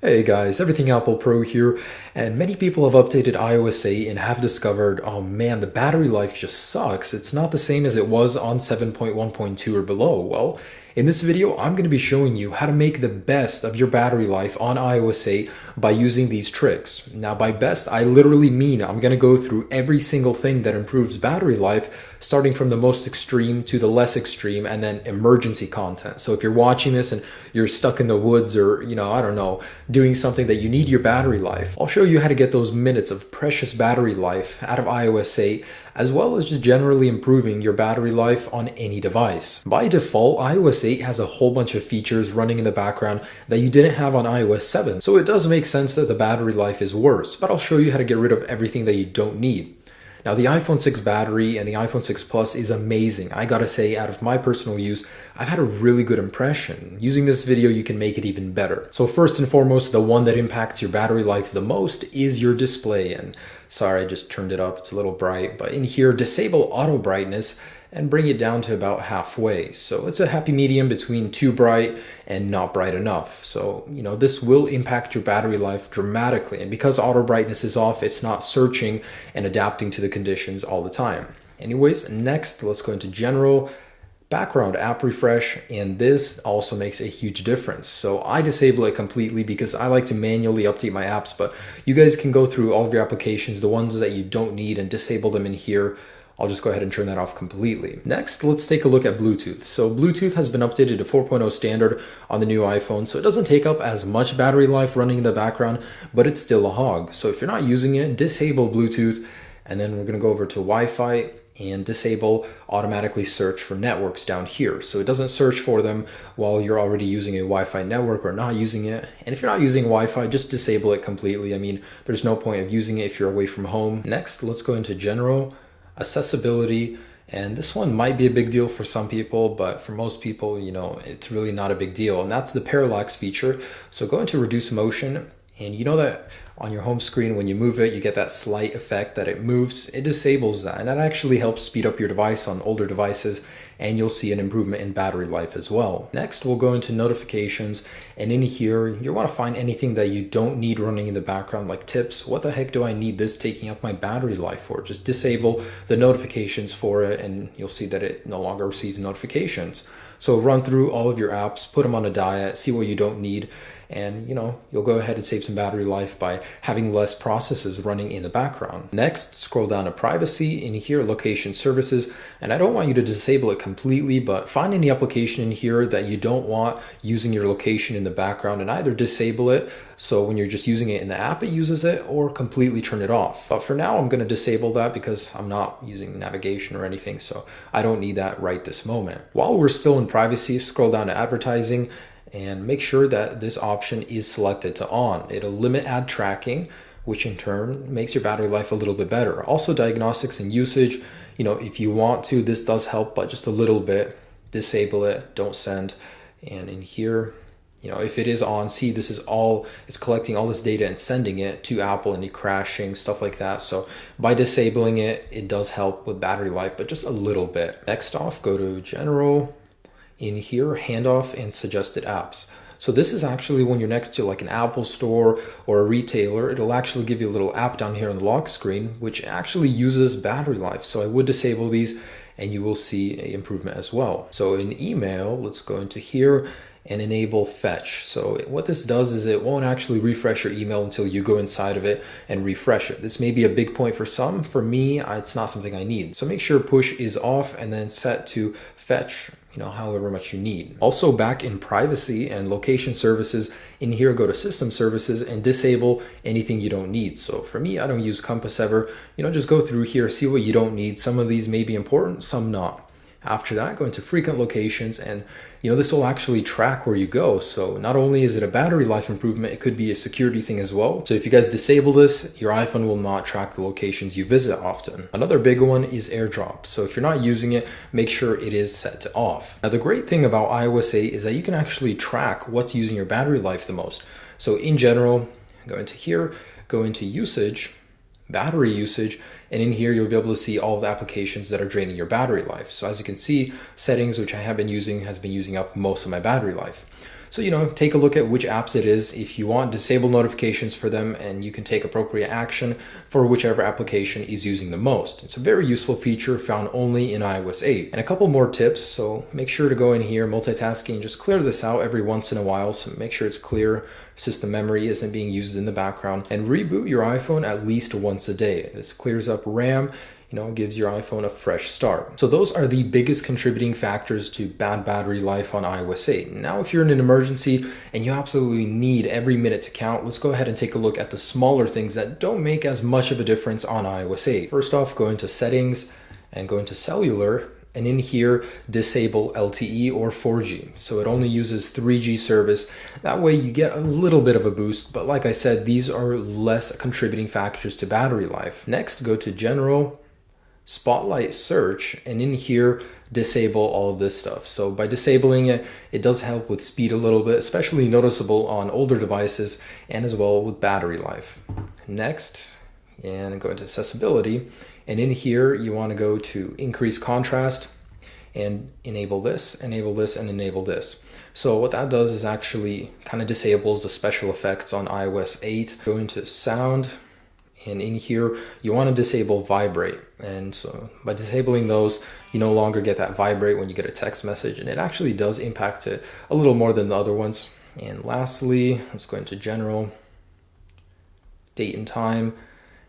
Hey guys, Everything Apple Pro here, and many people have updated iOS 8 and have discovered, oh man, the battery life just sucks. It's not the same as it was on 7.1.2 or below. Well, in this video, I'm going to be showing you how to make the best of your battery life on iOS 8 by using these tricks. Now, by best, I literally mean I'm going to go through every single thing that improves battery life, starting from the most extreme to the less extreme, and then emergency content. So if you're watching this and you're stuck in the woods or, I don't know, doing something that you need your battery life, I'll show you how to get those minutes of precious battery life out of iOS 8, as well as just generally improving your battery life on any device. By default, iOS 8 has a whole bunch of features running in the background that you didn't have on iOS 7, so it does make sense that the battery life is worse, but I'll show you how to get rid of everything that you don't need. Now, the iPhone 6 battery and the iPhone 6 Plus is amazing. I gotta say, out of my personal use, I've had a really good impression. Using this video, you can make it even better. So first and foremost, the one that impacts your battery life the most is your display. And sorry, I just turned it up. It's a little bright. But in here, disable auto brightness and bring it down to about halfway. So it's a happy medium between too bright and not bright enough. So, this will impact your battery life dramatically. And because auto brightness is off, it's not searching and adapting to the conditions all the time. Anyways, next, let's go into general, background app refresh, and this also makes a huge difference. So I disable it completely because I like to manually update my apps, but you guys can go through all of your applications, the ones that you don't need, and disable them in here. I'll just go ahead and turn that off completely. Next, let's take a look at Bluetooth. So Bluetooth has been updated to 4.0 standard on the new iPhone, so it doesn't take up as much battery life running in the background, but it's still a hog. So if you're not using it, disable Bluetooth, and then we're gonna go over to Wi-Fi and disable automatically search for networks down here. So it doesn't search for them while you're already using a Wi-Fi network or not using it. And if you're not using Wi-Fi, just disable it completely. I mean, there's no point of using it if you're away from home. Next, let's go into general, accessibility, and this one might be a big deal for some people, but for most people, it's really not a big deal, and that's the parallax feature. So go into reduce motion, and you know that on your home screen, when you move it, you get that slight effect that it moves. It disables that, and that actually helps speed up your device on older devices, and you'll see an improvement in battery life as well. Next, we'll go into notifications, and in here, you want to find anything that you don't need running in the background, like tips. What the heck do I need this taking up my battery life for? Just disable the notifications for it, and you'll see that it no longer receives notifications. So run through all of your apps, put them on a diet, see what you don't need, and you'll go ahead and save some battery life by having less processes running in the background. Next, scroll down to privacy. In here, location services, and I don't want you to disable it completely, but find any application in here that you don't want using your location in the background and either disable it, so when you're just using it in the app it uses it, or completely turn it off. But for now, I'm going to disable that because I'm not using navigation or anything, so I don't need that right this moment. While we're still in privacy, scroll down to advertising and make sure that this option is selected to on. It'll limit ad tracking, which in turn makes your battery life a little bit better. Also, diagnostics and usage, if you want to, this does help, but just a little bit. Disable it, don't send. And in here, if it is on, see, this is all, it's collecting all this data and sending it to Apple, any crashing, stuff like that. So by disabling it, it does help with battery life, but just a little bit. Next off, go to general. In here, handoff and suggested apps. So this is actually when you're next to like an Apple store or a retailer, it'll actually give you a little app down here on the lock screen, which actually uses battery life. So I would disable these and you will see an improvement as well. So in email, let's go into here and enable fetch. So what this does is it won't actually refresh your email until you go inside of it and refresh it. This may be a big point for some. For me, it's not something I need. So make sure push is off and then set to fetch, however much you need. Also, back in privacy and location services, in here, go to system services and disable anything you don't need. So for me, I don't use Compass ever. Just go through here, see what you don't need. Some of these may be important, some not. After that, go into frequent locations, and this will actually track where you go. So not only is it a battery life improvement, it could be a security thing as well. So if you guys disable this, your iPhone will not track the locations you visit often. Another big one is AirDrop. So if you're not using it, make sure it is set to off. Now the great thing about iOS 8 is that you can actually track what's using your battery life the most. So in general, go into here, go into usage, battery usage, and in here you'll be able to see all of the applications that are draining your battery life. So as you can see, settings, which I have been using, has been using up most of my battery life. So, take a look at which apps it is. If you want, disable notifications for them, and you can take appropriate action for whichever application is using the most. It's a very useful feature found only in iOS 8. And a couple more tips, so make sure to go in here, multitasking, just clear this out every once in a while, so make sure it's clear, system memory isn't being used in the background, and reboot your iPhone at least once a day. This clears up RAM, gives your iPhone a fresh start. So those are the biggest contributing factors to bad battery life on iOS 8. Now, if you're in an emergency and you absolutely need every minute to count, let's go ahead and take a look at the smaller things that don't make as much of a difference on iOS 8. First off, go into settings and go into cellular, and in here, disable LTE or 4G. So it only uses 3G service. That way you get a little bit of a boost, but like I said, these are less contributing factors to battery life. Next, go to general, spotlight search, and in here disable all of this stuff. So by disabling it, it does help with speed a little bit, especially noticeable on older devices, and as well with battery life. Next, and go into accessibility, and in here you want to go to increase contrast and enable this, and enable this. So what that does is actually kind of disables the special effects on iOS 8. Go into sound, and in here, you want to disable vibrate. And so by disabling those, you no longer get that vibrate when you get a text message, and it actually does impact it a little more than the other ones. And lastly, let's go into general, date and time,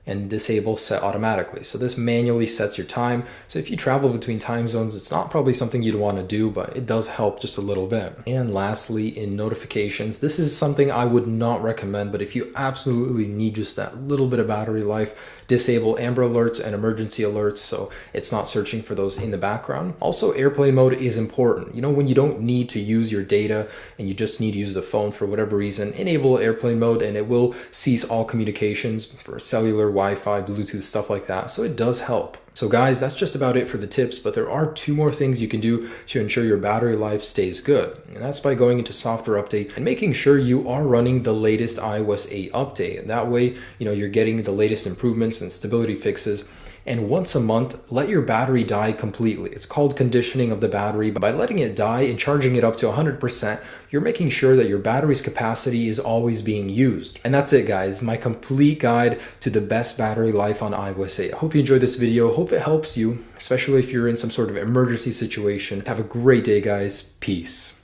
and disable set automatically. So this manually sets your time. So if you travel between time zones, it's not probably something you'd want to do, but it does help just a little bit. And lastly, in notifications, this is something I would not recommend, but if you absolutely need just that little bit of battery life, disable Amber Alerts and emergency alerts so it's not searching for those in the background. Also, airplane mode is important. When you don't need to use your data and you just need to use the phone for whatever reason, enable airplane mode and it will cease all communications for cellular, Wi-Fi, Bluetooth, stuff like that. So it does help. So guys, that's just about it for the tips, but there are 2 more things you can do to ensure your battery life stays good. And that's by going into software update and making sure you are running the latest iOS 8 update. That way, you're getting the latest improvements and stability fixes. And once a month, let your battery die completely. It's called conditioning of the battery. By letting it die and charging it up to 100%, you're making sure that your battery's capacity is always being used. And that's it, guys. My complete guide to the best battery life on iOS 8. I hope you enjoyed this video. Hope it helps you, especially if you're in some sort of emergency situation. Have a great day, guys. Peace.